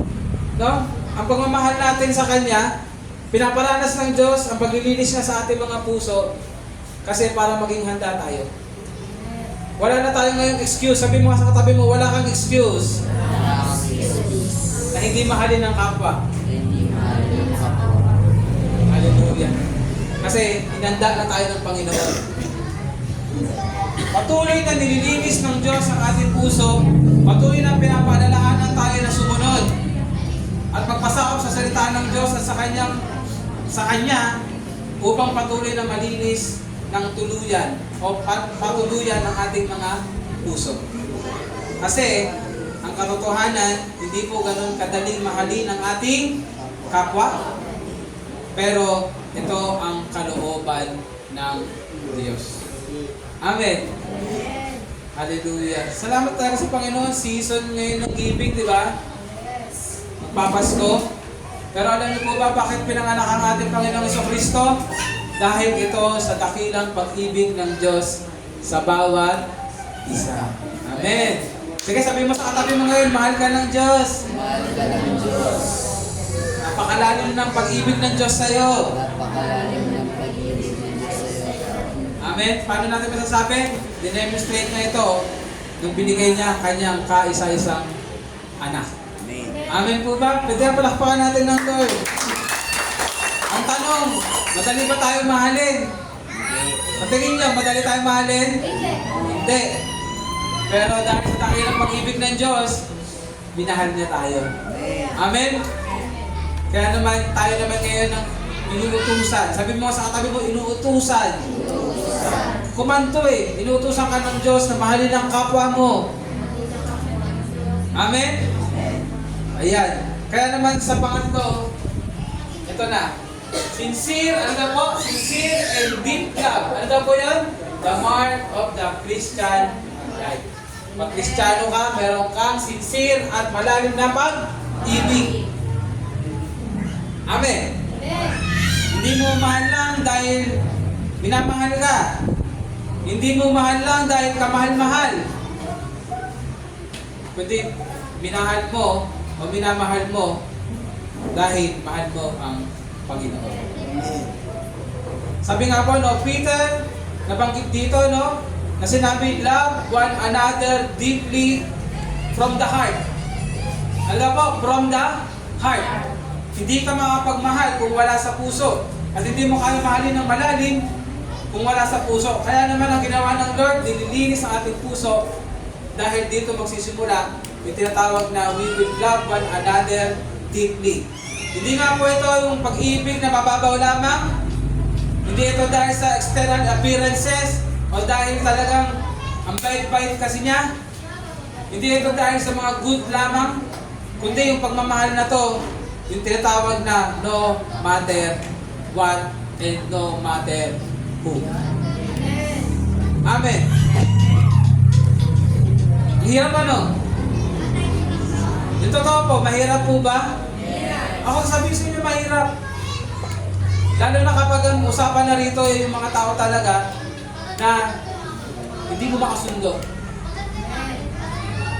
no? Ang pagmamahal natin sa Kanya, pinaparanas ng Diyos ang paglilinis niya sa ating mga puso kasi para maging handa tayo. Wala na tayo ngayong excuse. Sabi mo sa katabi mo, wala kang excuse na hindi mahalin ng kapwa. Hallelujah. Kasi inanda na tayo ng Panginoon. Patuloy na nililinis ng Diyos ang ating puso. Patuloy na pinapaalalahanan tayo na sumunod at magpasakop sa salita ng Diyos at sa Kanya upang patuloy na malinis ng tuluyan o patuluyan ng ating mga puso. Kasi ang katotohanan, hindi po ganun kadaling mahalin ang ating kapwa, pero ito ang kalooban ng Diyos. Amen. Hallelujah. Salamat talaga sa Panginoon. Season ngayon ng giving, di ba? Magpapasko. Pero alam niyo po ba bakit pinanganak ang ating Panginoong Jesucristo? Dahil ito sa dakilang pag-ibig ng Diyos sa bawat isa. Amen. Sige, sabi mo sa katabi mo ngayon, mahal ka ng Diyos. Mahal ka ng Diyos. Napakalalim ng pag-ibig ng Diyos sa'yo. Napakalalim ng pag-ibig ng Diyos sa'yo. Amen. Paano natin masasabi? Dinemonstrate na ito nung binigay niya ang kanyang kaisa-isang anak. Amen. Amen po ba? Pwede na palakpakan natin ng Lord. Ang tanong, madali ba tayo mahalin? Sa tingin niyo, madali tayo mahalin? Hindi. Pero dahil sa dakilang pag-ibig ng Diyos, minahal niya tayo. Amen? Kaya naman, tayo naman ngayon ng inuutusan. Sabi mo sa katabi mo, inuutusan. Kumanto eh. Inuutusan ka ng Diyos na mahalin ang kapwa mo. Amen? Ayan. Kaya naman sa pangatlo, ito na. Sincere, ano daw po? Sincere and deep love. Ano daw po yan? The mark of the Christian life. Pag Kristiyano ka, meron kang sincere at malalim na pag-ibig. Amen. Hindi mo mahal lang dahil minamahal ka. Hindi mo mahal lang dahil kamahal-mahal. Kundi minahal mo o minamahal mo dahil mahal mo ang Panginoon. Sabi nga po, no, Peter, nabanggit dito, no, na sinabi, love one another deeply from the heart. Alam po, from the heart. Hindi ka makapagmahal kung wala sa puso. At hindi mo kaya mahalin ng malalim kung wala sa puso. Kaya naman ang ginawa ng Lord, nililinis ang ating puso dahil dito magsisimula yung tinatawag na we will love one another deeply. Hindi nga po ito yung pag-ibig na mababaw lamang. Hindi ito dahil sa external appearances o dahil talagang ang bait-bait kasi niya. Hindi ito dahil sa mga good lamang. Kundi yung pagmamahal na to, yung tinatawag na no matter what and no matter who. Amen. Hirap ano? Yung totoo po, mahirap po ba? Ako sabihin sa inyo mahirap. Lalo na kapag ang usapan na rito yung mga tao talaga na hindi mo makasundo.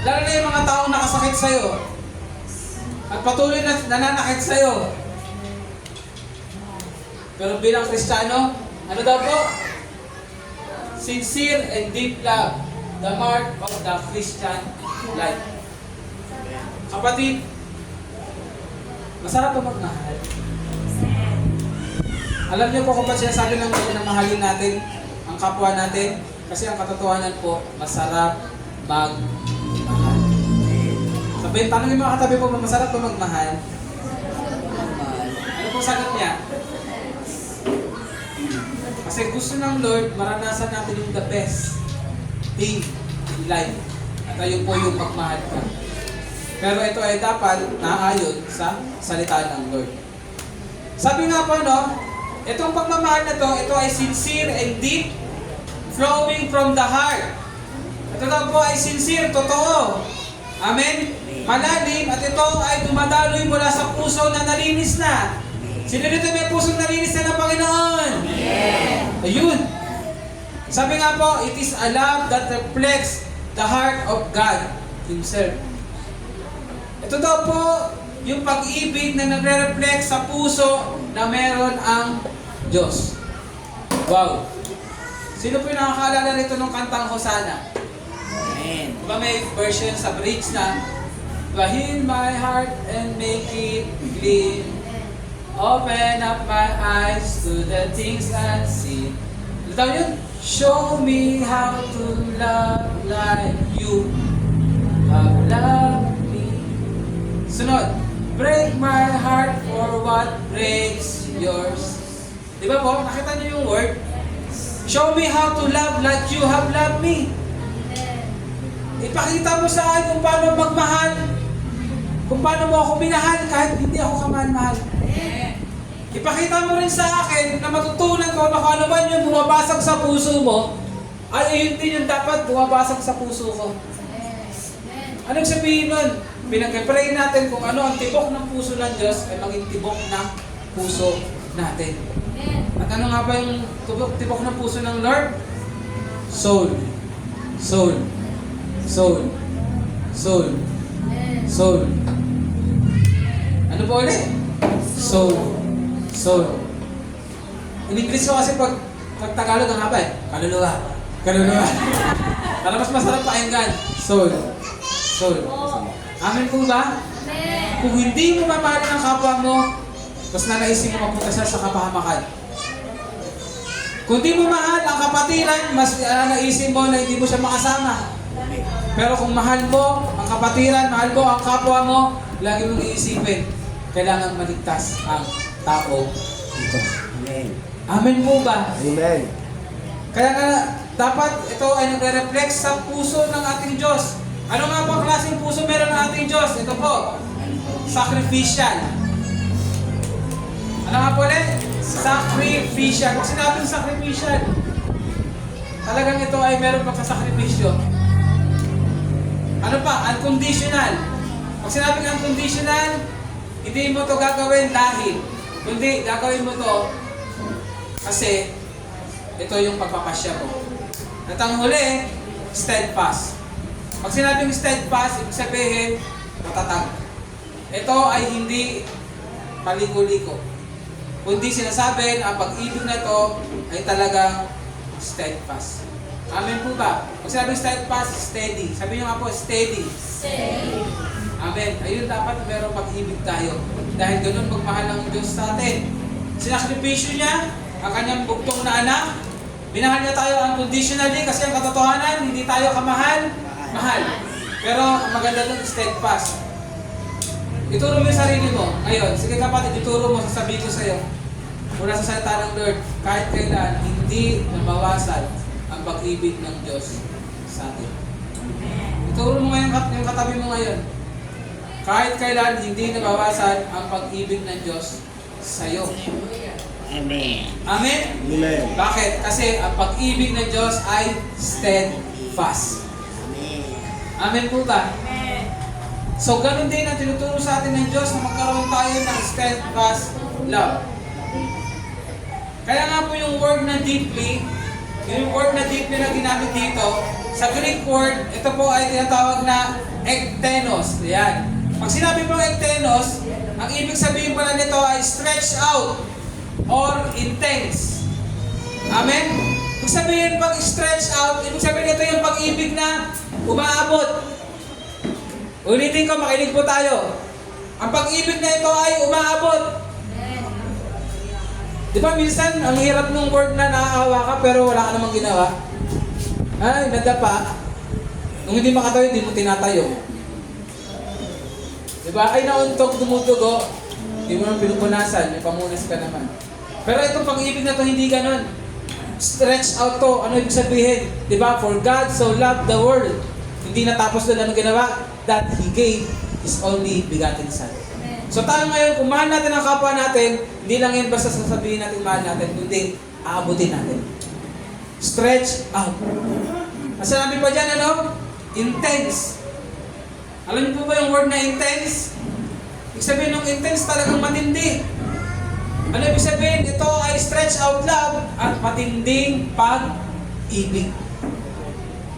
Lalo na yung mga taong nakasakit sa'yo at patuloy na nananakit sa'yo. Pero bilang Kristiyano, ano daw po? Sincere and deep love, the mark of the Christian life. Kapatid, masarap pa magmahal. Alam niyo po kung ba't sinasabi ng Lord na mahalin natin ang kapwa natin? Kasi ang katotohanan po, masarap magmahal. Sabihin, tanongin mo katabi po, masarap pa magmahal? Ano po sagot niya? Kasi gusto ng Lord, maranasan natin yung the best thing in life. At ayun po yung magmahal ka. Pero ito ay dapat naayon sa salita ng Lord. Sabi nga po, no, itong pagmamahal na to, ito ay sincere and deep, flowing from the heart. Ito daw po ay sincere, totoo. Amen? Malalim at ito ay dumadaloy mula sa puso na nalinis na. Sino dito may pusong nalinis na ng Panginoon? Ayun. Sabi nga po, it is a love that reflects the heart of God Himself. Ito daw po yung pag-ibig na nagre-reflect sa puso na meron ang Diyos. Wow! Sino po yung nakakaalala nito ng kantang Hosanna? Amen. Diba may version sa bridge na heal my heart and make it clean. Open up my eyes to the things unseen. Ano tawag yun? Show me how to love like you have loved me. Sunod, break my heart for what breaks yours. Diba po? Nakita niyo yung word? Show me how to love like you have loved me. Ipakita mo sa akin kung paano magmahal. Kung paano mo ako minahal kahit hindi ako kamahal-mahal. Ipakita mo rin sa akin na matutunan ko na kung ano man yung bumabasag sa puso mo, ay ayun din yung dapat bumabasag sa puso ko. Anong sabihin nun? Pinag-pray natin kung ano ang tibok ng puso ng Diyos ay maging tibok ng puso natin. At ano nga ba yung tibok ng puso ng Lord? Soul. Soul. Soul. Soul. Soul. Ano po ulit? Soul. Soul. In English ko kasi pag Tagalog ang haba eh. Kaluluwa. Kaluluwa. Para mas masarap pakinggan. Soul. Soul. Amen po ba? Kung hindi mo mamahalin ang kapwa mo, mas nanaisin mo mapunta siya sa kapahamakan. Kung di mo mahal ang kapatiran, mas naisin mo na hindi mo siya makasama. Pero kung mahal mo ang kapatiran, mahal mo ang kapwa mo, lagi mong iisipin, kailangan maligtas ang tao dito. Amen. Amen po ba? Amen. Kaya nga, dapat ito ay nagre-reflect sa puso ng ating Diyos. Ano nga po ang klaseng puso meron ng ating Diyos? Ito po, sacrificial. Ano nga po ulit? Sacrificial. Pag sinabing sacrificial, talagang ito ay meron pagsasakripisyo. Ano pa? Unconditional. Pag sinabing unconditional, hindi mo to gagawin dahil, kundi gagawin mo to kasi ito yung pagpapasya mo. At ang huli, steadfast. Pag sinabing steadfast, ibig sabihin, matatag. Ito ay hindi paliko-liko. Kundi sinasabi na ang pag-ibig na ito ay talagang steadfast. Amen po ba? Pag sinabing steadfast, steady. Sabi niyo nga po, steady. Steady. Amen. Ayun, dapat merong pag-ibig tayo. Dahil ganun magmahal ang Diyos sa atin. Sinakripisyo niya ang kanyang bugtong na anak. Minahal niya tayo unconditionally kasi ang katotohanan, hindi tayo mahal. Pero ang maganda doon, steadfast. Ituro mo yung sarili mo. Ngayon, sige kapatid, ituro mo, sasabihin ko sa iyo. Mula sa salita ng Lord, kahit kailan, hindi nabawasan ang pag-ibig ng Diyos sa atin. Ituro mo ngayon yung katabi mo ngayon. Kahit kailan, hindi nabawasan ang pag-ibig ng Diyos sa iyo. Amen. Amen? Amen. Bakit? Kasi ang pag-ibig ng Diyos ay steadfast. Amen. Amen po ba? So, ganun din ang tinuturo sa atin ng Diyos na magkaroon tayo ng steadfast love. Kaya nga po yung word na deeply, yung word na deeply na ginamit dito, sa Greek word, ito po ay tinatawag na ektenos. Ayan. Pag sinabi po ektenos, ang ibig sabihin pala nito ay stretch out or intense. Amen? Ibig sabihin pag stretch out, ibig sabihin nito yung pag-ibig na umaabot. Ulitin ko, makinig po tayo. Ang pag-ibig na ito ay umaabot. Di ba minsan, ang hirap ng word na nakakahawa ka pero wala ka namang ginawa? Ay, nadapa. Nung hindi makatayo, hindi mo tinatayo. Di ba? Ay, nauntog, dumudugo. Hindi mo nang pinupunasan, may pamunas ka naman. Pero itong pag-ibig na ito, hindi ganun. Stretch out to. Ano ibig sabihin? Di ba? For God so loved the world. Hindi natapos doon ano ginawa? That He gave His only begotten Son. So tayo ngayon, kung mahal natin ang kapwa natin, hindi lang yan basta sasabihin natin mahal natin, kundi aabutin natin. Stretch out. Ang sinabi pa dyan, ano? Intense. Alam niyo po ba yung word na intense? Ibig sabihin ng intense talagang matindi. Ano ibig sabihin? Ito ay stretch out love at matinding pag-ibig.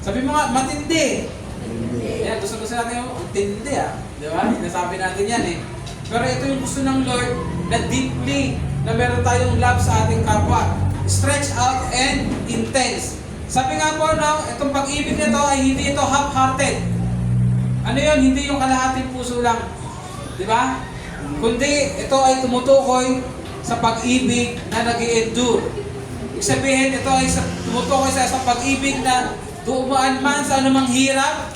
Sabi mo nga, matindi. Yan, gusto natin yung matindi Di ba? Sinasabi natin yan Pero ito yung gusto ng Lord na deeply, na meron tayong love sa ating kapwa. Stretch out and intense. Sabi nga po, itong pag-ibig nito ay hindi ito half-hearted. Ano yun? Hindi yung kalahating puso lang. Di ba? Kundi ito ay tumutukoy sa pag-ibig na nag-i-endure. Ibig sabihin, ito ay tumutukoy sa pag-ibig na dumaan man sa anumang hirap,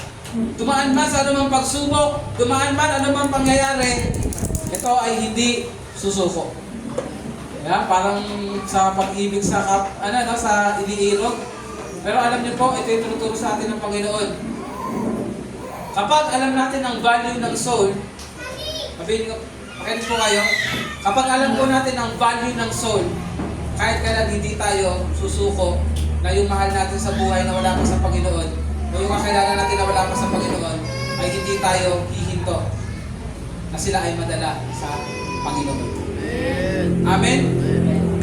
dumaan man sa anumang pagsubok, dumaan man anumang pangyayari, ito ay hindi susuko. Parang sa pag-ibig sa sa iniirog. Pero alam niyo po, ito yung tinuturo sa atin ng Panginoon. Kapag alam natin ang value ng soul, sabihin ko, pakinig po kayo, kapag alam po natin ang value ng soul, kahit kailan hindi tayo susuko, na yung mahal natin sa buhay na wala pa sa Panginoon, o yung kakilala natin na wala pa sa Panginoon, ay hindi tayo hihinto na sila ay madala sa Panginoon. Amen?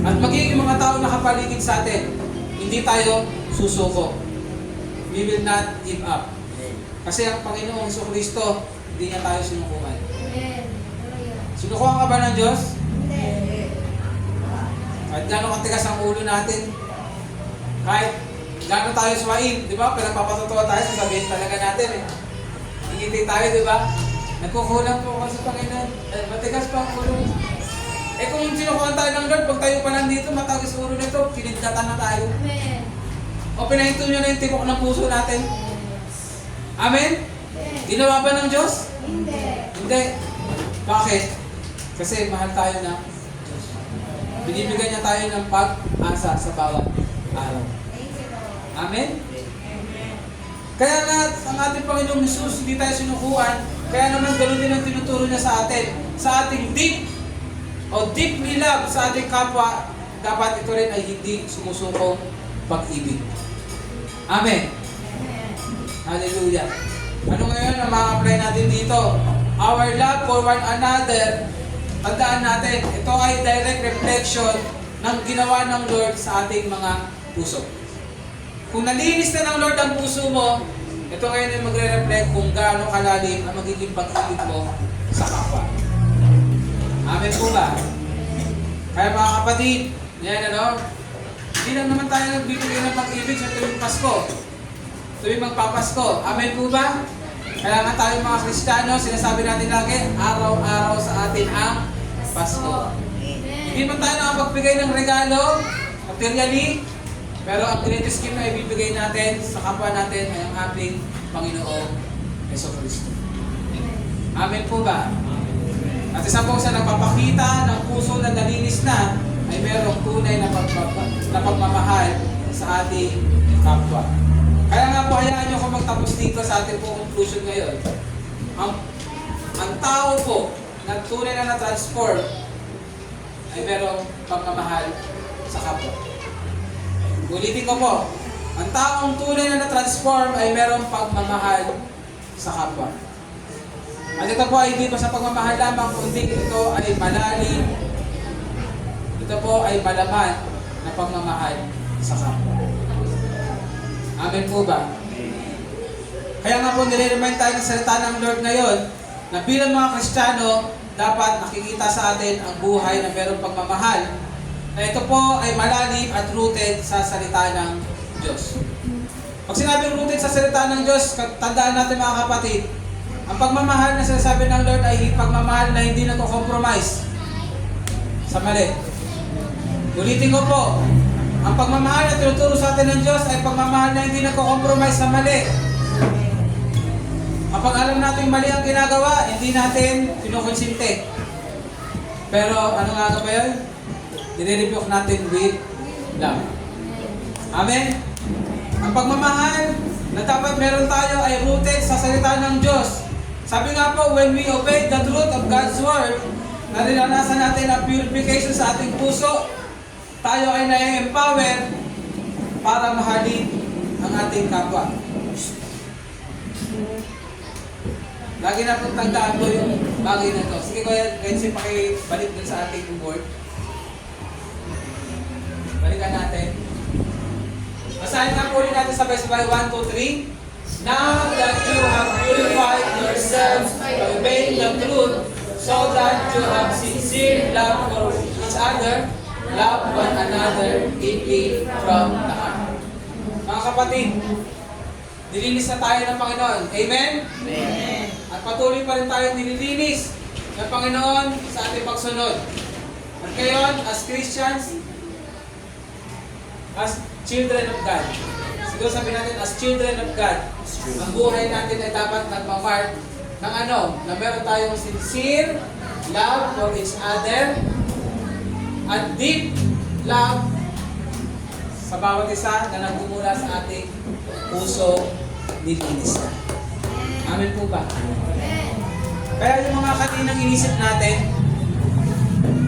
At magiging mga tao na kapaligid sa atin, hindi tayo susuko. We will not give up. Kasi ang Panginoong Jesucristo, hindi niya tayo sinukuhan. Sinukuhan ka ba ng Diyos? Kahit gano'ng katigas ang ulo natin, kahit gano'n tayo suwain, di ba? Pinagpapatotoo tayo, sasabihin talaga natin Hingiti tayo, di ba? Nagkukulang po ako sa Panginoon. Matigas pa ang ulo. Kung sinukuhan tayo ng Lord, pag tayo pa lang dito, matagis ulo nito, pinidgatan na tayo. Amen. O pinahinto nyo na yung tibok ng puso natin. Amen? Ginawa ba ng Diyos? Hindi. Bakit? Kasi mahal tayo ng Diyos. Binibigyan niya tayo ng pag-asa sa bawat araw. Amen? Kaya nga, ang ating Panginoong Jesus, hindi tayo sinukuhan. Kaya naman, ganoon din ang tinuturo niya sa atin. Sa ating deeply love sa ating kapwa, dapat ito rin ay hindi sumusukong pag-ibig. Amen? Hallelujah. Ano ngayon ang ma-apply natin dito? Our love for one another, tandaan natin, ito ay direct reflection ng ginawa ng Lord sa ating mga puso. Kung nalinis na ng Lord ang puso mo, ito ngayon ay magre-reflect kung gaano kalalim ang magiging pag-ibig mo sa kapwa. Amen po ba? Kaya mga kapatid, yan hindi lang naman tayo nagbibigay ng pag-ibig sa tuwing Pasko. Tuwing magpapasko. Amen po ba? Kaya nga tayo mga Kristiyano, sinasabi natin lagi, araw-araw sa atin ang Pasko. Hindi man tayo nakapagbigay ng regalo, materially, pero ang greatest gift na ibibigay natin sa kapwa natin ay ang ating Panginoong Jesucristo. Amen po ba? At isa po sa nagpapakita ng puso na nalinis na ay mayroong tunay na pagmamahal sa ating kapwa. Kaya nga po, hayaan nyo kung magtapos dito sa ating po conclusion ngayon. Ang tao po na tunay na na-transform ay mayroong pagmamahal sa kapwa. Ulitin ko po, ang taong tunay na na-transform ay mayroong pagmamahal sa kapwa. At ito po ay hindi pa sa pagmamahal lamang, kundi ito ay malalim. Ito po ay malaman na pagmamahal sa kapwa. Amen po ba? Kaya nga po nire-remind tayo ng salita ng Lord ngayon na bilang mga Kristiyano, dapat nakikita sa atin ang buhay na mayroong pagmamahal. Na ito po ay malalim at rooted sa salita ng Diyos. Pag sinabing rooted sa salita ng Diyos, tandaan natin mga kapatid, ang pagmamahal na sinasabi ng Lord ay pagmamahal na hindi nagko-compromise sa mali. Ulitin ko po, ang pagmamahal na tinuturo sa atin ng Diyos ay pagmamahal na hindi nagko-compromise sa mali. Kapag alam natin mali ang ginagawa, hindi natin kinukonsinte. Pero ano nga ba yun? Nire-rebuke natin with love. Amen? Ang pagmamahal na dapat meron tayo ay rooted sa salita ng Diyos. Sabi nga po, when we obey the truth of God's Word, naranasan natin ang purification sa ating puso, tayo ay na-empower para mahalin ang ating kapwa. Lagi na pong tandaan ko yung bagay na to. Sige kuya, kasi pakibalik dun sa ating board. Balikan natin. Basahin nga po rin natin sabay-sabay. 1, 2, 3. Now that you have purified yourselves by obeying the truth, so that you have sincere love for each other, love one another deeply from the heart. Mga kapatid, nilinis na tayo ng Panginoon. Amen? Amen. At patuloy pa rin tayo nililinis ng Panginoon sa ating pagsunod. At ngayon, as Christians, as children of God, siguro sabihin natin, as children of God, ang buhay natin ay dapat nagmamark ng ano, na meron tayong sincere love for each other at deep love sa bawat isa na nagmumula sa ating puso nilinis na. Amen po ba? Kaya yung mga kaninang inisip natin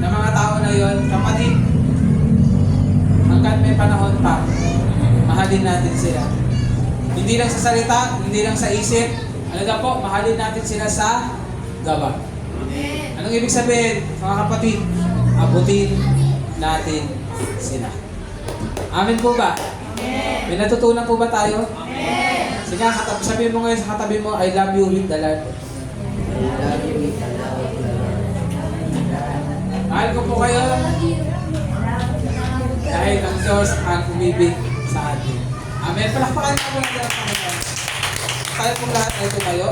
na mga tao na yon, kapatid, hanggat may panahon pa, mahalin natin sila. Hindi lang sa salita, hindi lang sa isip, alaga po, mahalin natin sila sa gawa. Anong ibig sabihin, mga kapatid? Abutin natin sila. Amen po ba? May natutunan po ba tayo? Sige, sabihin mo ngayon sa katabi mo, I love you with the Lord. Mahal ko po kayo dahil ang Diyos ang umibig sa atin. Amen. Palakpakan po natin ang Panginoon. Tayo pong lahat ay tumayo.